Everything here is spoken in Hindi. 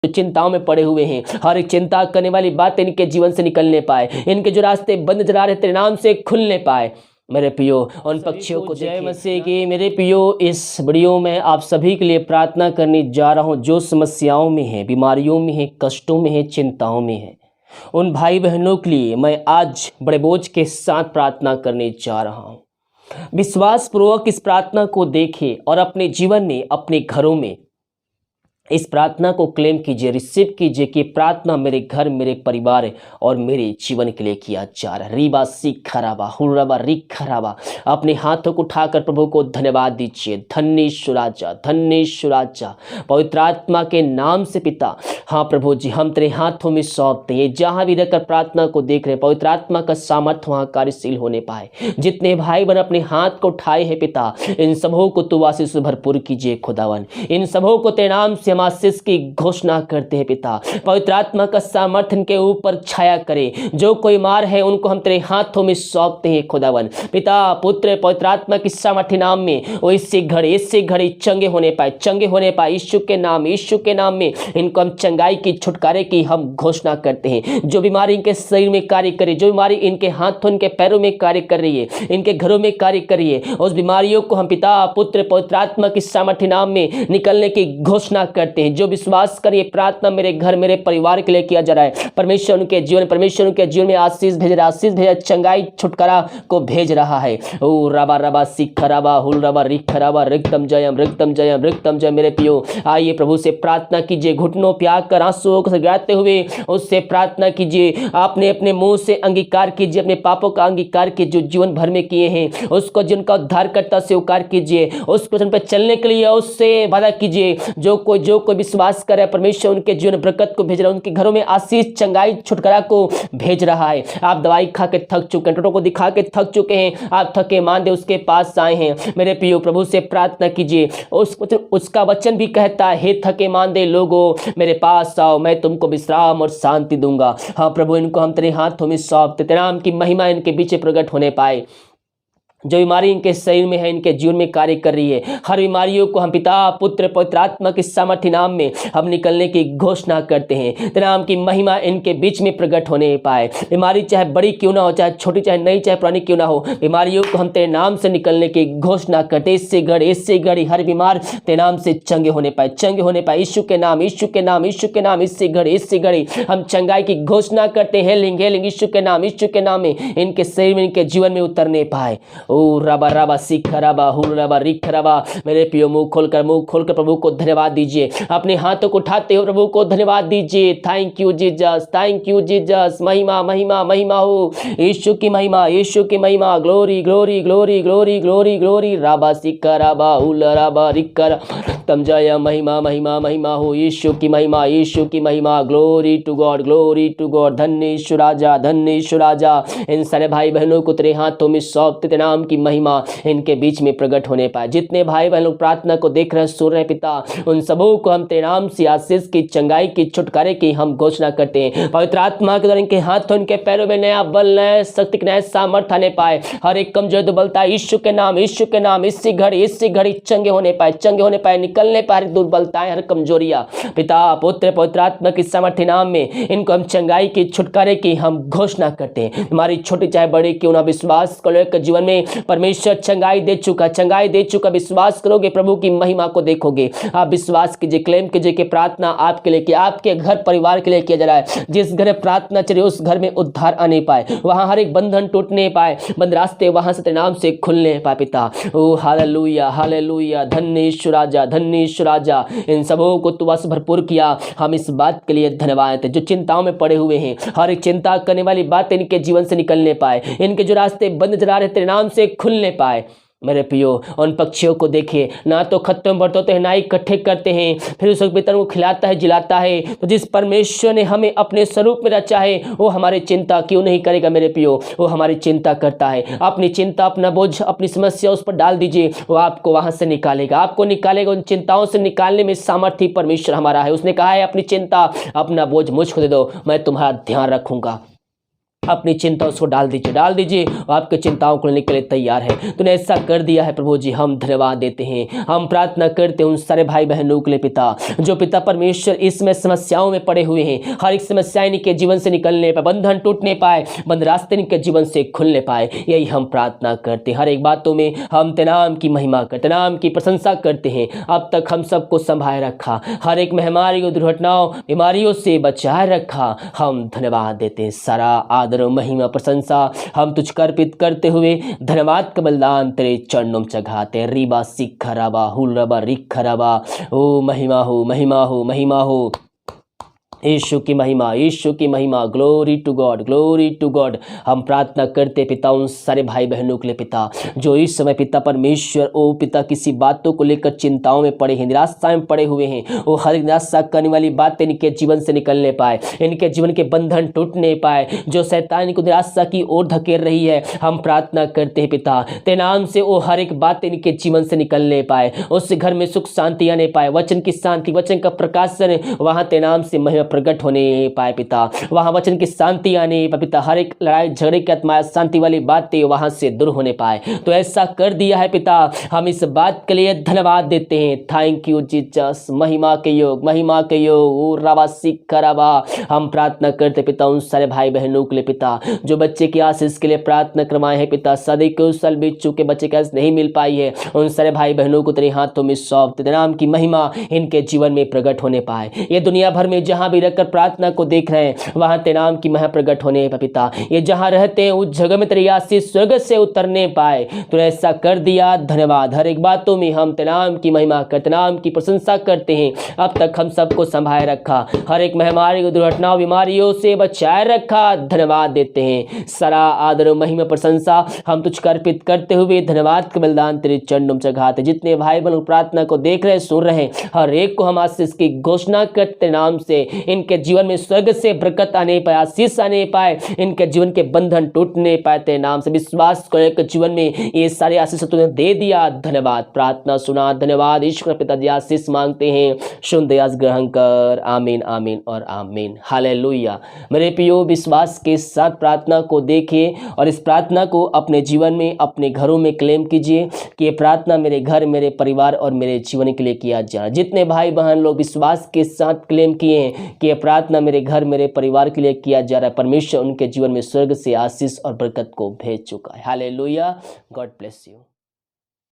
जो चिंताओं में पड़े हुए हैं, हर एक चिंता करने वाली बात इनके जीवन से निकलने पाए, इनके जो रास्ते बंद नजर आ रहे तेरे नाम से खुलने पाए। मेरे पियो उन पक्षियों को जय मसीह की। मेरे पियो इस वीडियो में आप सभी के लिए प्रार्थना करने जा रहा हूं जो समस्याओं में है, बीमारियों में है, कष्टों में है, चिंताओं में है, उन भाई बहनों के लिए मैं आज बड़े बोझ के साथ प्रार्थना करने जा रहा हूं। विश्वास पूर्वक इस प्रार्थना को देखें और अपने जीवन में, अपने घरों में इस प्रार्थना को क्लेम कीजिए, रिसीव कीजिए कि प्रार्थना मेरे घर, मेरे परिवार और मेरे जीवन के लिए किया जा रहा है। रीबा सी खराबा हुर्रबा री खराबा। अपने हाथों को उठाकर प्रभु को धन्यवाद दीजिए। धन्येश्वर राजा, धन्येश्वर राजा, पवित्र आत्मा के नाम से पिता, हाँ प्रभु जी, हम तेरे हाथों में सौंपते हैं। जहां भी रहकर प्रार्थना को देख रहे हैं, पवित्र आत्मा का सामर्थ्य वहां कार्यशील होने पाए। जितने भाई बहन अपने हाथ को उठाए हैं पिता, इन सबों को तू आशीष से भरपूर कीजिए खुदावन। इन सबों को तेरे नाम से आशीष की घोषणा करते हैं पिता। पवित्र आत्मा का सामर्थ्य इनके ऊपर छाया करे। जो कोई मार है उनको हम तेरे हाथों में सौंपते हैं खुदावन। पिता पुत्र पवित्र आत्मा की सामर्थ्य नाम में वो इससे घड़ी चंगे होने पाए, चंगे होने पाए। यीशु के नाम, यीशु के नाम में इनको हम चंगाई की, छुटकारे की हम घोषणा करते हैं। जो बीमारी इनके शरीर में कार्य करे, जो बीमारी इनके हाथों, इनके पैरों में कार्य कर रही है, इनके घरों में कार्य कर रही है, उस बीमारियों को हम पिता पुत्र पवित्र आत्मा की सामर्थ्य नाम में निकलने की घोषणा करते हैं। जो विश्वास करिए प्रार्थना मेरे घर, मेरे परिवार के लिए किया जा रहा है, परमेश्वर उनके जीवन, परमेश्वर उनके जीवन में आशीष भेज रहा है, आशीष भेज, चंगाई छुटकारा को भेज रहा है। ओ रबा रबा सिख रबा हुल रबा रिख रबा रिक्तम जयम रिक्तम जयम रिक्तम जय। मेरे पियो आइए प्रभु से प्रार्थना कीजिए, घुटनों पे आकर आंसुओं से गिराते हुए उससे प्रार्थना कीजिए। आपने अपने मुंह से अंगीकार कीजिए, अपने पापों का अंगीकार कीजिए जो जीवन भर में किए हैं, उसको जिनका उद्धारकर्ता स्वीकार कीजिए। उस क्वेश्चन पर चलने के लिए उससे वादा कीजिए। जो कोई विश्वास करे परमेश्वर उनके जीवन बरकत को भेज रहा है, उनके घरों में आशीष, चंगाई, छुटकारा को भेज रहा है। आप दवाई खा के थक चुके हैं, डॉक्टर को दिखा के थक चुके हैं, आप थके मांदे उसके पास आए हैं। मेरे प्रियो प्रभु से प्रार्थना कीजिए। उसका वचन भी कहता है, हे थके मांदे लोगों मेरे पास आओ, मैं तुमको विश्राम और शांति दूंगा। हाँ प्रभु, इनको हम तेरे हाथों में सौंपते, तेरे नाम की महिमा इनके बीच प्रकट होने पाए। जो बीमारी इनके शरीर में है, इनके जीवन में कार्य कर रही है, हर बीमारियों को हम पिता पुत्र पवित्र आत्मा के सामर्थ्य नाम में हम निकलने की घोषणा करते हैं। तेरे नाम की महिमा इनके बीच में प्रकट होने पाए। बीमारी चाहे बड़ी क्यों ना हो, चाहे छोटी, चाहे नई, चाहे पुरानी क्यों ना हो, बीमारियों को हम तेरे नाम से निकलने की घोषणा करते। इससे घड़ी हर बीमार तेरे नाम से चंगे होने पाए, चंगे होने पाए। यीशु के नाम, यीशु के नाम, यीशु के नाम। इससे घड़ी हम चंगाई की घोषणा करते हैं। हेलिंग यीशु के नाम, यीशु के नाम में इनके शरीर में, इनके जीवन में उतरने पाए। ओ रबा रबा सिख रबा हुल रबा रिख रबा। मेरे पियो मुंह खोलकर प्रभु को धन्यवाद दीजिए। अपने हाथों को उठाते हो प्रभु को धन्यवाद दीजिए। Thank you Jesus, thank you Jesus. महिमा महिमा महिमा हो यीशु की महिमा, यीशु की महिमा। Glory glory glory glory glory glory. रबा सिख रबा हुल रबा रिख तम जय। महिमा महिमा महिमा हो यीशु की महिमा, यीशु की महिमा। Glory to God, glory to God. धन्येश्वर राजा, धन्येश्वर राजा। इन सारे भाई बहनों को तेरे हाथों में सौंपते, तेरे नाम की महिमा इनके बीच में प्रकट होने पाए। जितने भाई बहन लोग प्रार्थना को देख रहे हैं, सुन रहे हैं पिता, उन सबों को हम तेरे नाम से आशीष की, चंगाई की, छुटकारे की हम घोषणा करते हैं। पवित्र आत्मा के द्वारा इनके हाथों, इनके पैरों में नया बल, नया शक्ति, नया सामर्थ्य आने पाए। हर एक कमजोर दुर्बलता यीशु के नाम, यीशु के नाम। इससे घड़ी चंगे होने पाए, चंगे होने पाए। निकलने पाए दुर्बलताएं, हर कमजोरियां पिता पुत्र पवित्र आत्मा की सामर्थ्य नाम में इनको हम चंगाई की, छुटकारे की हम घोषणा करते हैं। हमारी छोटी चाहे बड़ी क्यों ना, विश्वास को लेकर जीवन में परमेश्वर चंगाई दे चुका, चंगाई दे चुका। विश्वास करोगे प्रभु की महिमा को देखोगे। आप विश्वास कीजिए, क्लेम कीजिए कि प्रार्थना आपके लिए, कि आपके घर परिवार के लिए किया जा रहा है। जिस घर में प्रार्थना चले उस घर में उद्धार आने पाए, वहां हर एक बंधन टूटने पाए, बंद रास्ते वहां से तेरे नाम से खुलने पाए पिता। ओ हालेलुया, हालेलुया। धन्येश्वर राजा, धन्येश्वर राजा। इन सबों को तू बस भरपूर किया, हम इस बात के लिए धन्यवाद। जो चिंताओं में पड़े हुए हैं, हर एक चिंता करने वाली बात इनके जीवन से निकलने पाए, इनके जो रास्ते बंद नजर आ रहे तेरे नाम से खुलने पाए। मेरे प्रियो उन पक्षियों को देखिए, ना तो खत्म बरतोते हैं, ना ही इकट्ठे करते हैं, फिर उस वेतन को खिलाता है, जिलाता है। तो जिस परमेश्वर ने हमें अपने स्वरूप में रचा है, वो हमारी चिंता क्यों नहीं करेगा मेरे प्रियो? वो हमारी चिंता करता है। अपनी चिंता, अपना बोझ, अपनी समस्या उस पर डाल दीजिए, वो आपको वहां से निकालेगा, आपको निकालेगा। उन चिंताओं से निकालने में सामर्थ्य परमेश्वर हमारा है। उसने कहा है, अपनी चिंता, अपना बोझ मुझको दे दो, मैं तुम्हारा ध्यान रखूंगा। अपनी चिंता उसको डाल दीजिए, आपके चिंताओं को लेने के लिए तैयार है। तूने ऐसा कर दिया है प्रभु जी, हम धन्यवाद देते हैं। हम प्रार्थना करते हैं उन सारे भाई बहनों के लिए पिता, जो पिता परमेश्वर इसमें समस्याओं में पड़े हुए हैं। हर एक समस्या इनके जीवन से निकलने पाए, बंधन टूटने पाए, बंद रास्ते इनके जीवन से खुलने पाए, यही हम प्रार्थना करते हैं। हर एक बातों में हम तेरे नाम की महिमा करते, नाम की प्रशंसा करते हैं। अब तक हम सबको संभाल रखा, हर एक महामारी, दुर्घटनाओं, बीमारियों से बचाए रखा, हम धन्यवाद देते हैं। सारा आदर, महिमा, प्रशंसा हम तुझ को अर्पित करते हुए धन्यवाद का बलिदान तेरे चरणों में चढ़ाते। रीबा सिखराबा हुलरबा रिखराबा, ओ महिमा हो, महिमा हो, महिमा हो, यीशु की महिमा, यीशु की महिमा। Glory to God, glory to God. हम प्रार्थना करते पिता उन सारे भाई बहनों के लिए पिता, जो इस समय पिता परमेश्वर ओ पिता किसी बातों को लेकर चिंताओं में पड़े हैं, निराशा में पड़े हुए हैं। वो हर निराशा करने वाली बातें इनके जीवन से निकलने पाए, इनके जीवन के बंधन टूटने पाए, जो शैतान इनको निराशा की ओर धकेल रही है। हम प्रार्थना करते हैं पिता तेरे नाम से वो हर एक बात इनके जीवन से निकलने पाए, उस घर में सुख शांति आने पाए, वचन की शांति, वचन का प्रकाशन वहां तेरे नाम से महिमा प्रकट होने पाए पिता, वहां वचन की शांति आने पाए पिता, हर एक लड़ाई झगड़े की आत्मा शांति वाली बातें वहां से दूर होने पाए। तो ऐसा कर दिया है पिता, हम इस बात के लिए धन्यवाद देते हैं। Thank you Jesus. महिमा के योग, महिमा के योग। राबा सिखराबा। हम प्रार्थना करते पिता उन सारे भाई बहनों के लिए पिता, जो बच्चे की आशीष के लिए प्रार्थना करवाए हैं पिता, सदी के उस साल बीत चुके बच्चे की आशीष नहीं मिल पाई है, उन सारे भाई बहनों को तेरे हाथों में सौंपते, तेरे नाम की महिमा इनके जीवन में प्रकट होने पाए। ये दुनिया भर में जहां भी रहकर प्रार्थना को देख रहे हैं, वहां तेरे नाम की महिमा प्रकट होने पाए पिता। ये जहां रहते हैं उस जगह में तेरी आशीष स्वर्ग से उतरने पाए। तूने ऐसा कर दिया, धन्यवाद। हर एक बातों में हम तेरे नाम की महिमा करते, नाम की प्रशंसा करते हैं। अब तक हम सबको संभाल रखा, हर एक महामारी, दुर्घटनाओं, बीमारियों से बचाए रखा, धन्यवाद देते हैं। सारा आदर, महिमा, प्रशंसा हम तुझको अर्पित करते हुए धन्यवाद का बलिदान तेरे चरणों में चढ़ाते। जितने भाई बहन प्रार्थना को देख रहे, सुन रहे हैं, हर एक को हम आशीष की घोषणा करते नाम से, इनके जीवन में स्वर्ग से बरकत आने पाए, आशीष आने पाए, इनके जीवन के बंधन टूटने पाए तेरे नाम से। विश्वास कर जीवन में ये सारे आशीष तूने दे दिया, धन्यवाद। प्रार्थना सुना, धन्यवाद। ईश्वर पिता जी आशीष मांगते हैं, सुन दया ग्रहण कर। आमीन, आमीन और आमीन। हालेलुया। मेरे प्रियो, विश्वास के साथ प्रार्थना को देखिए और इस प्रार्थना को अपने जीवन में, अपने घरों में क्लेम कीजिए कि ये प्रार्थना मेरे घर, मेरे परिवार और मेरे जीवन के लिए किया जाए। जितने भाई बहन लोग विश्वास के साथ क्लेम किए कि ये प्रार्थना मेरे घर, मेरे परिवार के लिए किया जा रहा है, परमेश्वर उनके जीवन में स्वर्ग से आशीष और बरकत को भेज चुका है। हालेलुया। God bless you.